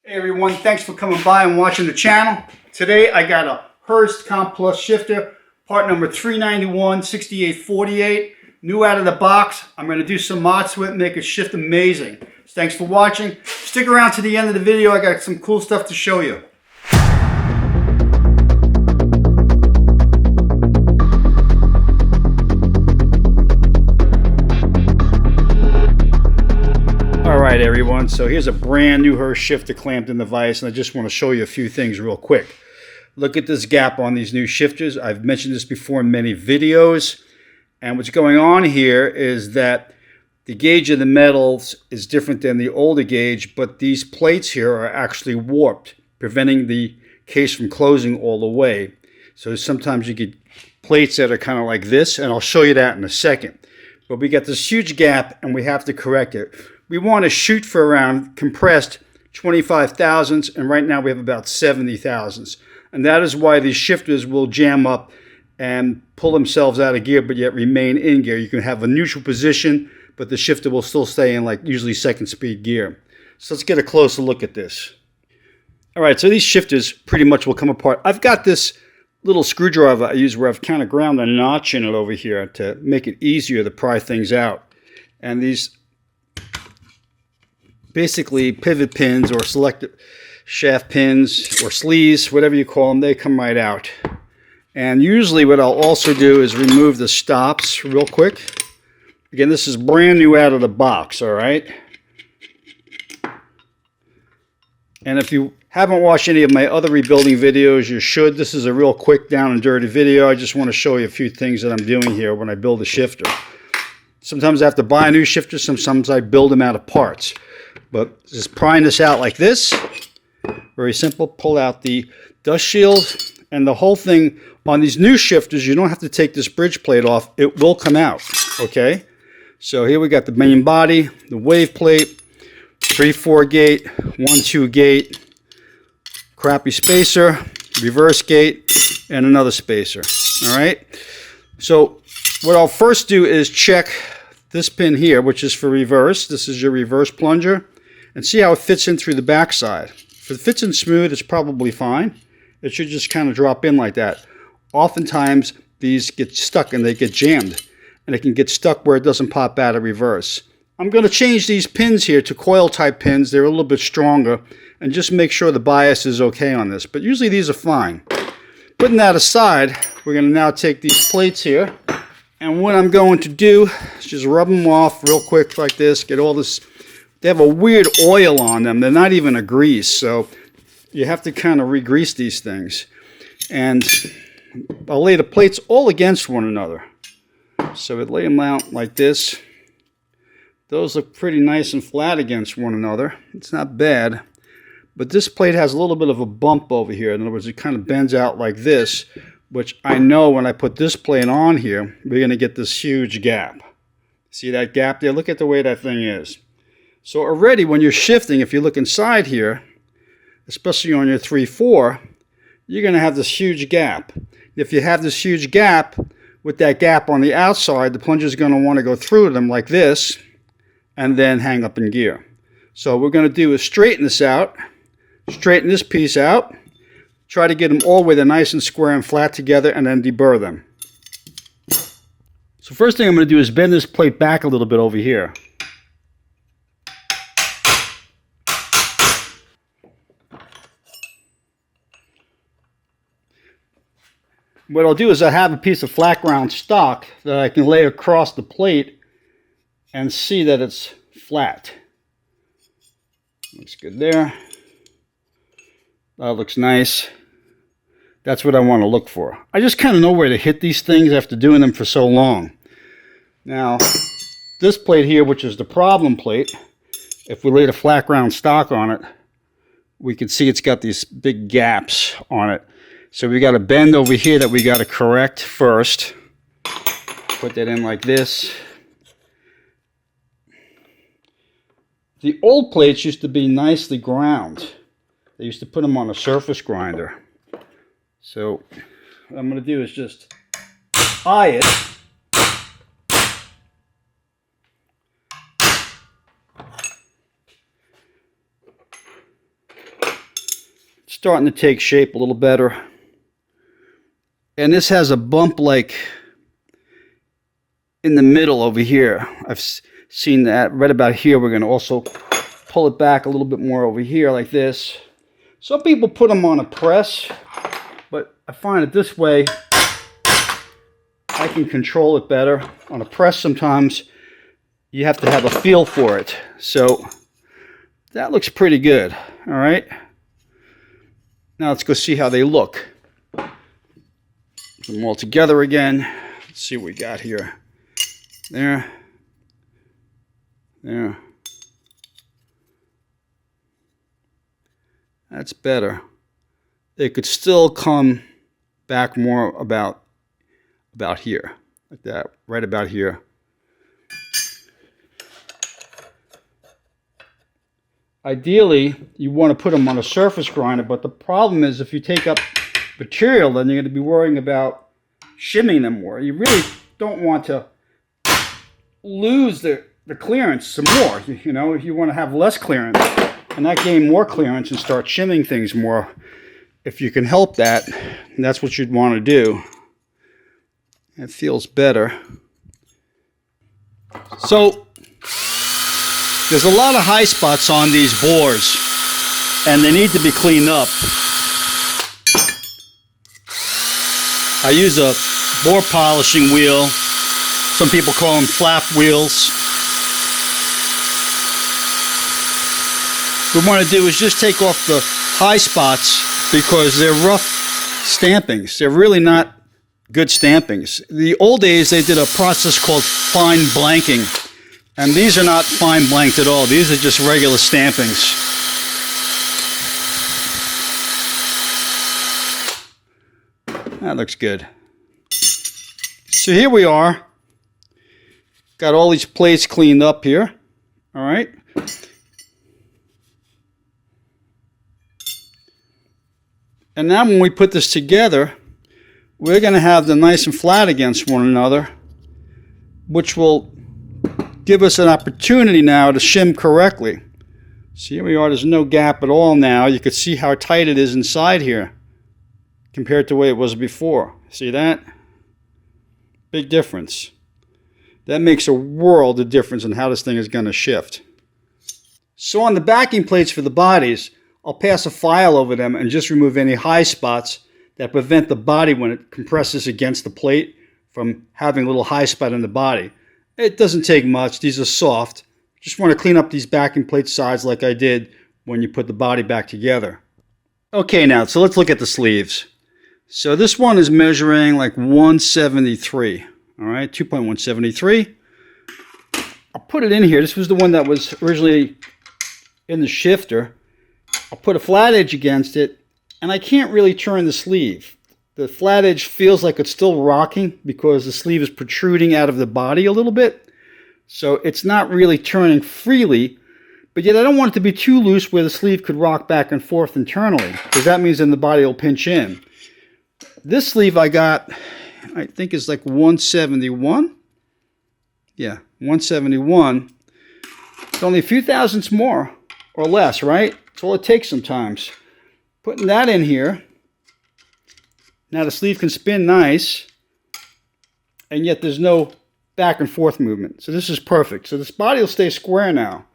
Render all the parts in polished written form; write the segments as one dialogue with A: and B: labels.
A: Hey everyone, thanks for coming by and watching the channel. Today I got a Hurst Plus Shifter, part number 391-6848, new out of the box. I'm going to do some mods to it and make it shift amazing. So thanks for watching. Stick around to the end of the video, I got some cool stuff to show you. Alright everyone, so here's a brand new Hurst shifter clamped in the vise, and I just want to show you a few things real quick. Look at this gap on these new shifters. I've mentioned this before in many videos, and what's going on here is that the gauge of the metals is different than the older gauge, but these plates here are actually warped, preventing the case from closing all the way. So sometimes you get plates that are kind of like this, and I'll show you that in a second. But we got this huge gap and we have to correct it. We want to shoot for around compressed 25 thousandths, and right now we have about 70 thousandths. And that is why these shifters will jam up and pull themselves out of gear but yet remain in gear. You can have a neutral position, but the shifter will still stay in like usually second speed gear. So let's get a closer look at this. Alright, so these shifters pretty much will come apart. I've got this little screwdriver I use where I've kind of ground a notch in it over here to make it easier to pry things out. And these basically pivot pins or selective shaft pins or sleeves, whatever you call them, they come right out. And usually what I'll also do is remove the stops real quick. Again, this is brand new out of the box, all right? And if you haven't watched any of my other rebuilding videos, you should. This is a real quick down and dirty video. I just want to show you a few things that I'm doing here when I build a shifter. Sometimes I have to buy a new shifter, sometimes I build them out of parts. But just prying this out like this, very simple. Pull out the dust shield, and the whole thing on these new shifters, you don't have to take this bridge plate off. It will come out, okay? So here we got the main body, the wave plate, 3/4 gate, 1/2 gate, crappy spacer, reverse gate, and another spacer, all right? So what I'll first do is check this pin here, which is for reverse. This is your reverse plunger. And see how it fits in through the backside. If it fits in smooth, it's probably fine. It should just kind of drop in like that. Oftentimes, these get stuck and they get jammed. And it can get stuck where it doesn't pop out of reverse. I'm going to change these pins here to coil type pins. They're a little bit stronger. And just make sure the bias is okay on this. But usually these are fine. Putting that aside, we're going to now take these plates here. And what I'm going to do is just rub them off real quick like this. Get all this. They have a weird oil on them. They're not even a grease, so you have to kind of re-grease these things. And I'll lay the plates all against one another. So we lay them out like this. Those look pretty nice and flat against one another. It's not bad. But this plate has a little bit of a bump over here. In other words, it kind of bends out like this, which I know when I put this plate on here, we're going to get this huge gap. See that gap there? Look at the way that thing is. So already when you're shifting, if you look inside here, especially on your 3/4, you're going to have this huge gap. If you have this huge gap, with that gap on the outside, the plunger is going to want to go through them like this and then hang up in gear. So what we're going to do is straighten this out, straighten this piece out, try to get them all where they're nice and square and flat together, and then deburr them. So first thing I'm going to do is bend this plate back a little bit over here. What I'll do is I have a piece of flat ground stock that I can lay across the plate and see that it's flat. Looks good there. That looks nice. That's what I want to look for. I just kind of know where to hit these things after doing them for so long. Now, this plate here, which is the problem plate, if we laid a flat ground stock on it, we can see it's got these big gaps on it. So we got a bend over here that we got to correct first. Put that in like this. The old plates used to be nicely ground. They used to put them on a surface grinder. So what I'm going to do is just eye it. starting to take shape a little better. And this has a bump like in the middle over here. I've seen that right about here. We're going to also pull it back a little bit more over here like this. Some people put them on a press, but I find it this way I can control it better. On a press sometimes you have to have a feel for it. So that looks pretty good. All right. Now let's go see how they look. Put them all together again. Let's see what we got here. There. There. That's better. They could still come back more about here. Like that. Right about here. Ideally, you want to put them on a surface grinder, but the problem is if you take up material, then you're going to be worrying about shimming them more. You really don't want to lose the clearance some more. You know, if you want to have less clearance and not gain more clearance and start shimming things more, if you can help that, that's what you'd want to do. It feels better. So there's a lot of high spots on these bores, and they need to be cleaned up. I use a bore polishing wheel. Some people call them flap wheels. What we want to do is just take off the high spots because they're rough stampings. They're really not good stampings. The old days they did a process called fine blanking. And these are not fine blanked at all. These are just regular stampings. That looks good. So here we are. Got all these plates cleaned up here. All right. And now when we put this together, we're going to have them nice and flat against one another, which will give us an opportunity now to shim correctly. See, here we are, there's no gap at all now. You can see how tight it is inside here compared to the way it was before. See that? Big difference. That makes a world of difference in how this thing is going to shift. So on the backing plates for the bodies, I'll pass a file over them and just remove any high spots that prevent the body when it compresses against the plate from having a little high spot in the body. It doesn't take much. These are soft. Just want to clean up these backing plate sides like I did when you put the body back together. Okay, now, so let's look at the sleeves. So this one is measuring like 173. All right, 2.173. I'll put it in here. This was the one that was originally in the shifter. I'll put a flat edge against it, and I can't really turn the sleeve. The flat edge feels like it's still rocking because the sleeve is protruding out of the body a little bit. So it's not really turning freely, but yet I don't want it to be too loose where the sleeve could rock back and forth internally, because that means then the body will pinch in. This sleeve I got, I think is like 171. Yeah, 171. It's only a few thousandths more or less, right? That's all it takes sometimes. Putting that in here. Now the sleeve can spin nice, and yet there's no back and forth movement. So this is perfect. So this body will stay square now.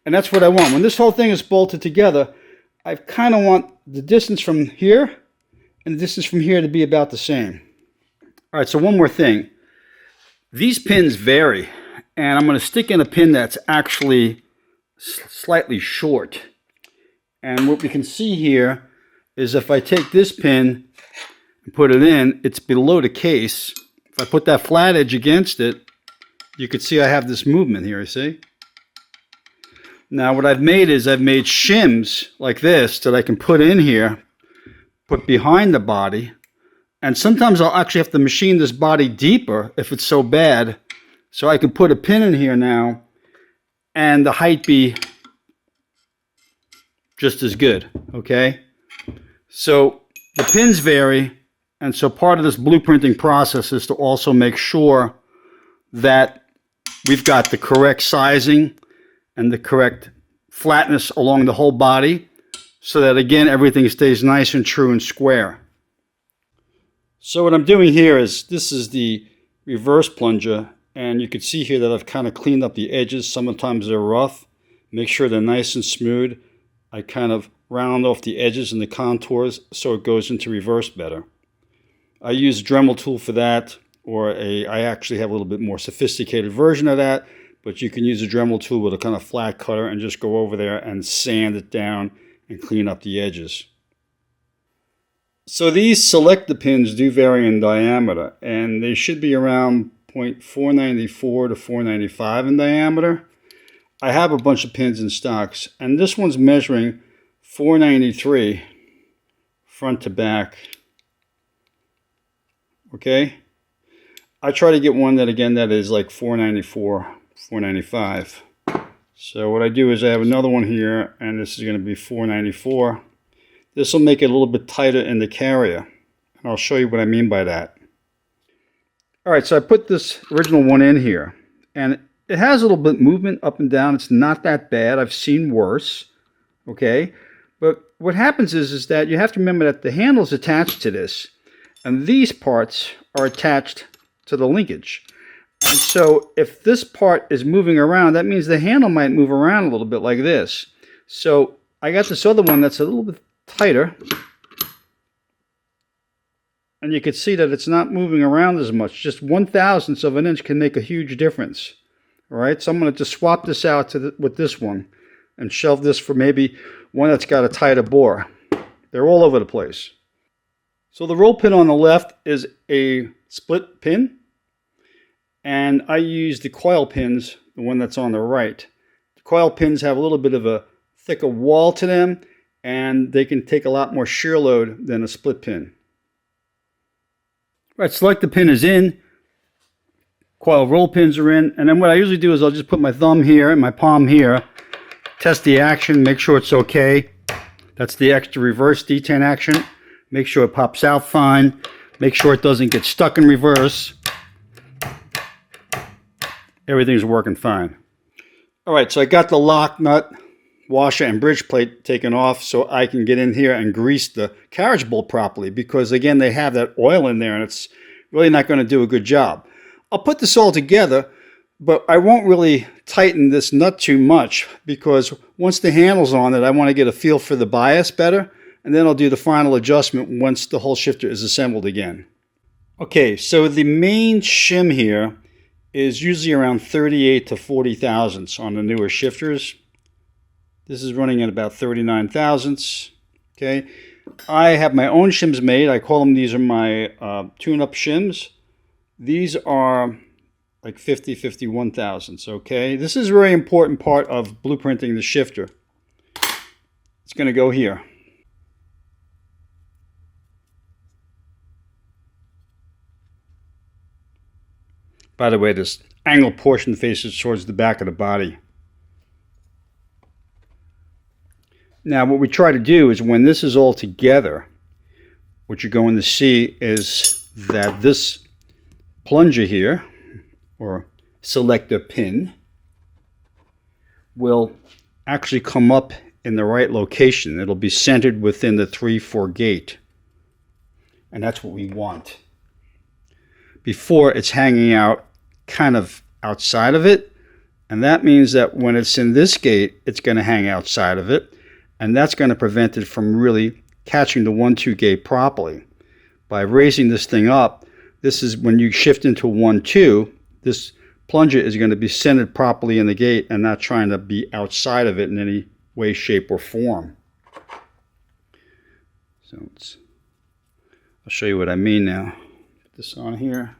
A: And that's what I want. When this whole thing is bolted together, I kind of want the distance from here and the distance from here to be about the same. All right, so one more thing. These pins vary, and I'm going to stick in a pin that's actually slightly short. And what we can see here is if I take this pin and put it in, it's below the case. If I put that flat edge against it, you can see I have this movement here, you see? Now what I've made is I've made shims like this that I can put in here, put behind the body, and sometimes I'll actually have to machine this body deeper if it's so bad, so I can put a pin in here now and the height be just as good, okay? So the pins vary, and so part of this blueprinting process is to also make sure that we've got the correct sizing and the correct flatness along the whole body so that again everything stays nice and true and square. So what I'm doing here is, this is the reverse plunger, and you can see here that I've kind of cleaned up the edges. Sometimes they're rough. Make sure they're nice and smooth. I kind of round off the edges and the contours so it goes into reverse better. I use a Dremel tool for that, or I actually have a little bit more sophisticated version of that, but you can use a Dremel tool with a kind of flat cutter and just go over there and sand it down and clean up the edges. So these selector pins do vary in diameter, and they should be around 0.494 to 495 in diameter. I have a bunch of pins in stocks, and this one's measuring 493 front to back. Okay, I try to get one that is like 494, 495. So what I do is I have another one here, and this is going to be 494. This will make it a little bit tighter in the carrier, and I'll show you what I mean by that. All right, so I put this original one in here, and it has a little bit of movement up and down. It's not that bad. I've seen worse. Okay, but what happens is that you have to remember that the handle's attached to this, and these parts are attached to the linkage. And so if this part is moving around, that means the handle might move around a little bit like this. So I got this other one that's a little bit tighter, and you can see that it's not moving around as much. Just 1/1000th of an inch can make a huge difference. All right, so I'm going to just swap this out with this one and shelve this for maybe one that's got a tighter bore. They're all over the place. So the roll pin on the left is a split pin, and I use the coil pins, the one that's on the right. The coil pins have a little bit of a thicker wall to them, and they can take a lot more shear load than a split pin. Right, selector pin is in, coil roll pins are in, and then what I usually do is I'll just put my thumb here and my palm here, test the action, make sure it's okay. That's the extra reverse detent action. Make sure it pops out fine. Make sure it doesn't get stuck in reverse. Everything's working fine. All right, so I got the lock nut, washer, and bridge plate taken off so I can get in here and grease the carriage bolt properly, because again, they have that oil in there and it's really not going to do a good job. I'll put this all together, but I won't really tighten this nut too much, because once the handle's on it, I want to get a feel for the bias better, and then I'll do the final adjustment once the whole shifter is assembled again. Okay, so the main shim here is usually around 38 to 40 thousandths on the newer shifters. This is running at about 39 thousandths. Okay, I have my own shims made. I call them, these are my tune-up shims. These are like 50, 51 thousandths. Okay, this is a very important part of blueprinting the shifter. It's going to go here. By the way, this angle portion faces towards the back of the body. Now, what we try to do is, when this is all together, what you're going to see is that this plunger here, or selector pin, will actually come up in the right location. It'll be centered within the 3/4 gate. And that's what we want. Before, it's hanging out kind of outside of it, and that means that when it's in this gate, it's going to hang outside of it, and that's going to prevent it from really catching the 1-2 gate properly. By raising this thing up, this is when you shift into 1-2, this plunger is going to be centered properly in the gate and not trying to be outside of it in any way, shape, or form. So I'll show you what I mean now. Put this on here.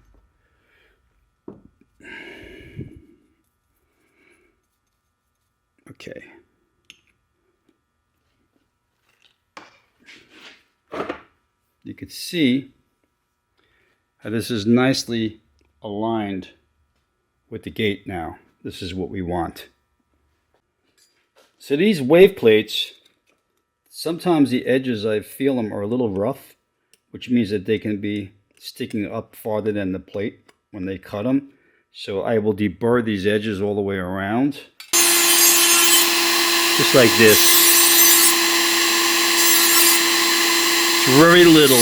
A: Okay. You can see how this is nicely aligned with the gate now. This is what we want. So these wave plates, sometimes the edges, I feel them, are a little rough, which means that they can be sticking up farther than the plate when they cut them. So I will deburr these edges all the way around, just like this. very little.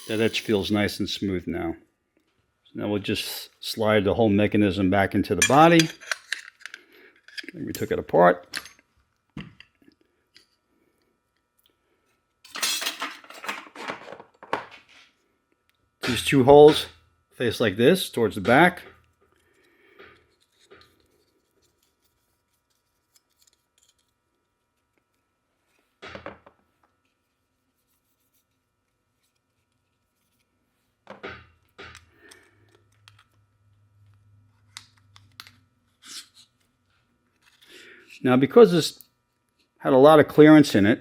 A: That edge feels nice and smooth now. So now we'll just slide the whole mechanism back into the body. And we took it apart. These two holes face like this towards the back. Now, because this had a lot of clearance in it,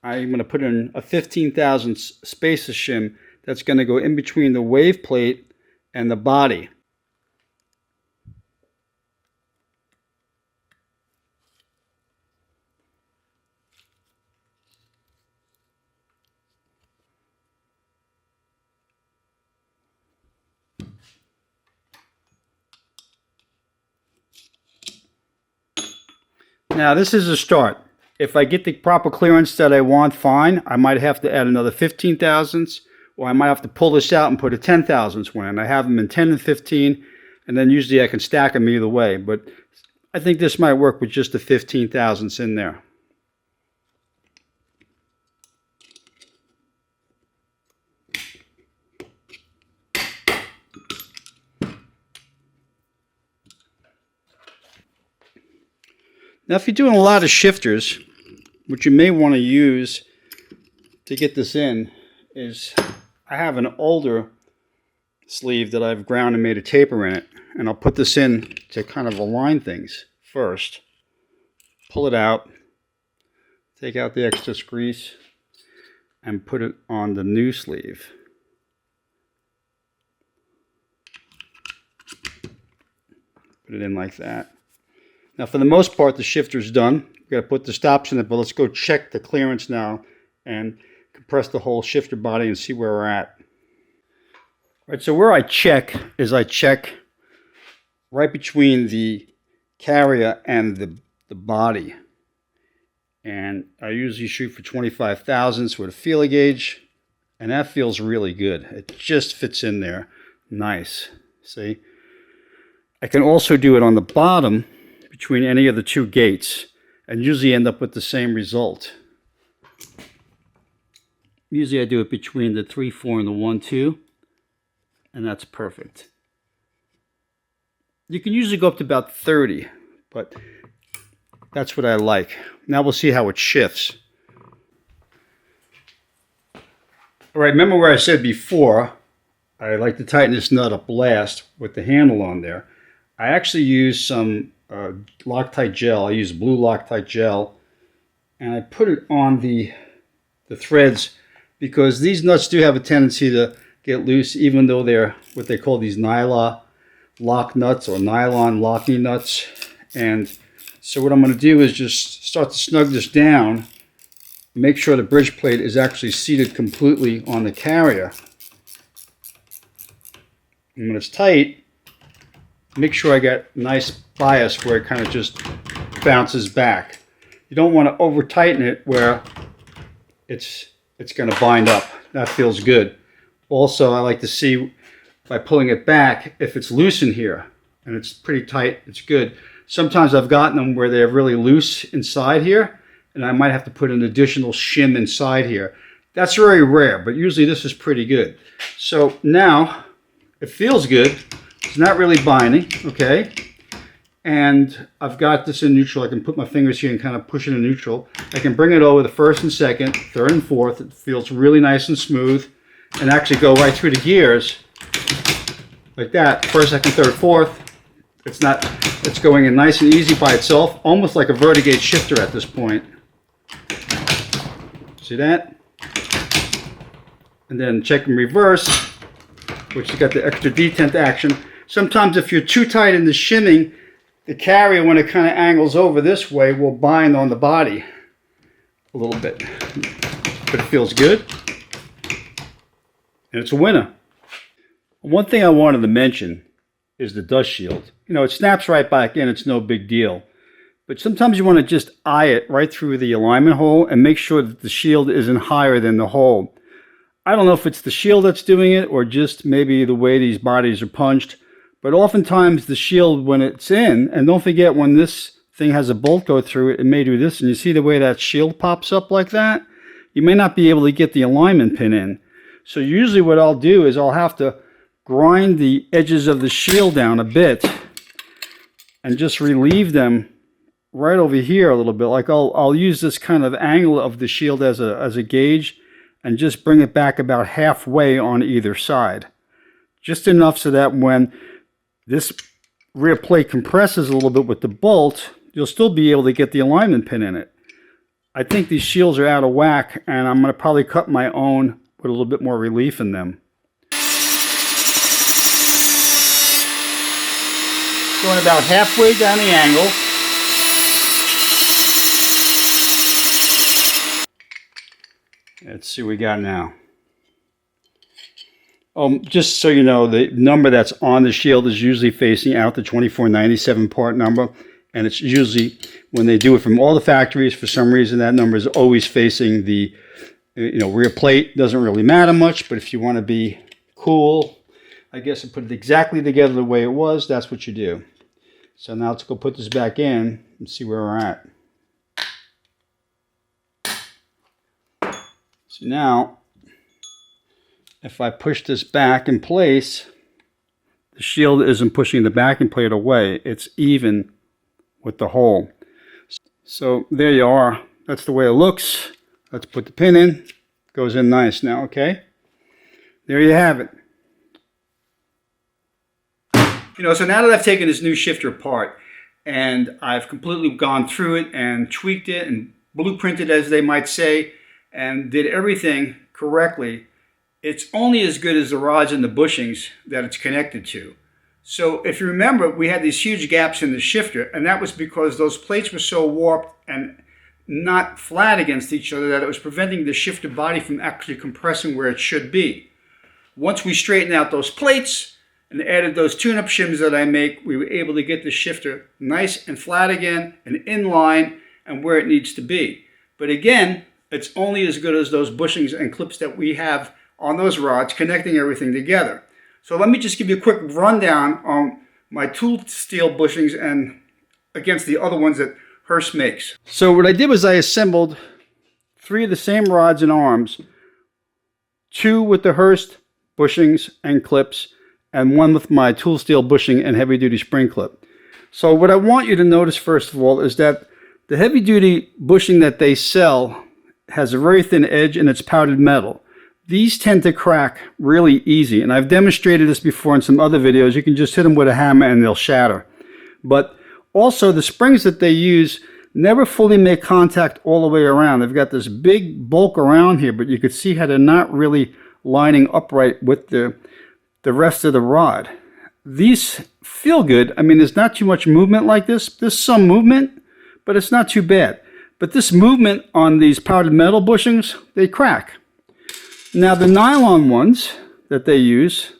A: I'm going to put in a 15 thousandths spacer shim that's going to go in between the wave plate and the body. Now this is a start. If I get the proper clearance that I want, fine. I might have to add another 15 thousandths, or I might have to pull this out and put a 10 thousandths one. And I have them in 10 and 15, and then usually I can stack them either way. But I think this might work with just the 15 thousandths in there. Now, if you're doing a lot of shifters, what you may want to use to get this in is, I have an older sleeve that I've ground and made a taper in it, and I'll put this in to kind of align things first. Pull it out, take out the excess grease, and put it on the new sleeve. Put it in like that. Now, for the most part, the shifter's done. We've got to put the stops in it, but let's go check the clearance now and compress the whole shifter body and see where we're at. All right, so where I check is I check right between the carrier and the body. And I usually shoot for 25 thousandths with a feeler gauge, and that feels really good. It just fits in there nice. See? I can also do it on the bottom between any of the two gates, and usually end up with the same result. Usually I do it between the 3-4 and the 1-2, and that's perfect. You can usually go up to about 30, but that's what I like. Now we'll see how it shifts. All right, remember where I said before, I like to tighten this nut up last with the handle on there. I actually use some Loctite gel. I use blue Loctite gel, and I put it on the threads because these nuts do have a tendency to get loose, even though they're what they call these nylon lock nuts or nylon locking nuts. And so what I'm going to do is just start to snug this down, make sure the bridge plate is actually seated completely on the carrier. And when it's tight, make sure I get nice bias where it kind of just bounces back. You don't want to over tighten it where it's going to bind up. That feels good. Also, I like to see by pulling it back if it's loose in here, and it's pretty tight, it's good. Sometimes I've gotten them where they're really loose inside here, and I might have to put an additional shim inside here. That's very rare, but usually this is pretty good. So now it feels good. It's not really binding, okay? And I've got this in neutral. I can put my fingers here and kind of push it in neutral. I can bring it over the first and second, third and fourth. It feels really nice and smooth, and actually go right through the gears like that. First, second, third, fourth. It's going in nice and easy by itself, almost like a vertigate shifter at this point. See that? And then check in reverse, which has got the extra detent action. Sometimes if you're too tight in the shimming, the carrier, when it kind of angles over this way, will bind on the body a little bit. but it feels good. And it's a winner. One thing I wanted to mention is the dust shield. You know, it snaps right back in, it's no big deal. But sometimes you want to just eye it right through the alignment hole and make sure that the shield isn't higher than the hole. I don't know if it's the shield that's doing it or just maybe the way these bodies are punched. But oftentimes the shield, when it's in, and don't forget when this thing has a bolt go through it, it may do this. And you see the way that shield pops up like that? You may not be able to get the alignment pin in. So usually what I'll do is I'll have to grind the edges of the shield down a bit and just relieve them right over here a little bit. Like I'll use this kind of angle of the shield as a gauge and just bring it back about halfway on either side. Just enough so that when this rear plate compresses a little bit with the bolt, you'll still be able to get the alignment pin in it. I think these shields are out of whack, and I'm going to probably cut my own with a little bit more relief in them. Going about halfway down the angle. Let's see what we got now. Just so you know, the number that's on the shield is usually facing out the 2497 part number. And it's usually, when they do it from all the factories, for some reason that number is always facing the rear plate. Doesn't really matter much, but if you want to be cool, I guess, and put it exactly together the way it was, that's what you do. So now let's go put this back in and see where we're at. So now, if I push this back in place, the shield isn't pushing the backing plate away. It's even with the hole. So there you are. That's the way it looks. Let's put the pin in. Goes in nice now, okay? There you have it. So now that I've taken this new shifter apart and I've completely gone through it and tweaked it and blueprinted, as they might say, and did everything correctly, it's only as good as the rods and the bushings that it's connected to. So if you remember, we had these huge gaps in the shifter, and that was because those plates were so warped and not flat against each other that it was preventing the shifter body from actually compressing where it should be. Once we straightened out those plates and added those tune-up shims that I make, we were able to get the shifter nice and flat again and in line and where it needs to be. But again, it's only as good as those bushings and clips that we have on those rods connecting everything together. So let me just give you a quick rundown on my tool steel bushings and against the other ones that Hurst makes. So what I did was I assembled 3 of the same rods and arms, 2 with the Hurst bushings and clips, and 1 with my tool steel bushing and heavy duty spring clip. So what I want you to notice first of all is that the heavy duty bushing that they sell has a very thin edge and it's powdered metal. These tend to crack really easy, and I've demonstrated this before in some other videos. You can just hit them with a hammer and they'll shatter. But also the springs that they use never fully make contact all the way around. They've got this big bulk around here, but you can see how they're not really lining upright with the rest of the rod. These feel good. I mean, there's not too much movement like this. There's some movement, but it's not too bad. But this movement on these powdered metal bushings, they crack. Now the nylon ones that they use,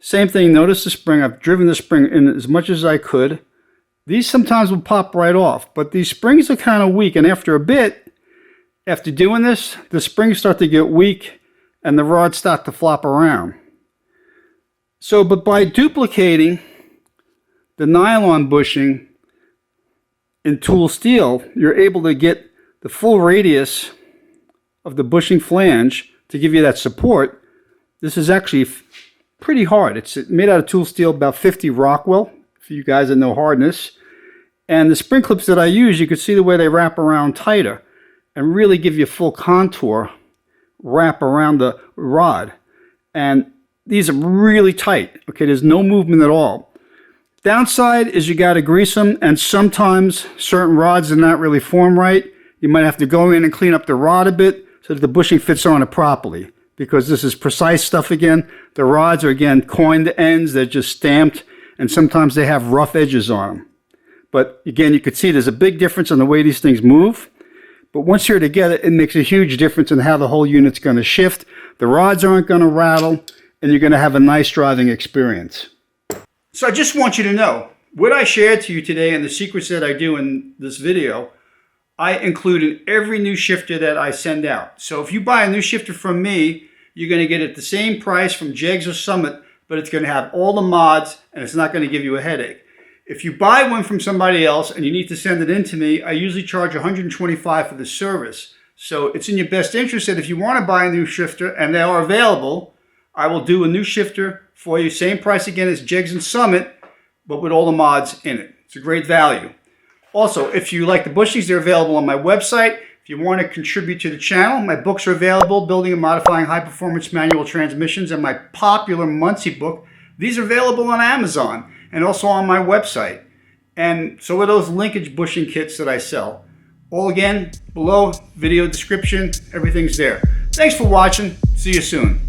A: same thing. Notice the spring. I've driven the spring in as much as I could. These sometimes will pop right off, but these springs are kind of weak, and after a bit, after doing this, the springs start to get weak and the rods start to flop around. So, but by duplicating the nylon bushing in tool steel, you're able to get the full radius of the bushing flange to give you that support. This is actually pretty hard. It's made out of tool steel, about 50 Rockwell, for you guys that know hardness. And the spring clips that I use, you can see the way they wrap around tighter and really give you full contour wrap around the rod. And these are really tight. Okay, there's no movement at all. Downside is you got to grease them, and sometimes certain rods are not really formed right. You might have to go in and clean up the rod a bit so that the bushing fits on it properly, because this is precise stuff again. The rods are, again, coined ends. They're just stamped, and sometimes they have rough edges on them. But again, you can see there's a big difference in the way these things move. But once you're together, it makes a huge difference in how the whole unit's going to shift. The rods aren't going to rattle, and you're going to have a nice driving experience. So I just want you to know, what I shared to you today and the secrets that I do in this video, I include in every new shifter that I send out. So if you buy a new shifter from me, you're going to get it the same price from Jegs or Summit, but it's going to have all the mods and it's not going to give you a headache. If you buy one from somebody else and you need to send it in to me, I usually charge $125 for the service. So it's in your best interest that if you want to buy a new shifter and they are available, I will do a new shifter for you. Same price again as Jegs and Summit, but with all the mods in it. It's a great value. Also, if you like the bushings, they're available on my website. If you want to contribute to the channel, my books are available, Building and Modifying High-Performance Manual Transmissions, and my popular Muncie book. These are available on Amazon and also on my website. And so are those linkage bushing kits that I sell. All again, below, video description, everything's there. Thanks for watching. See you soon.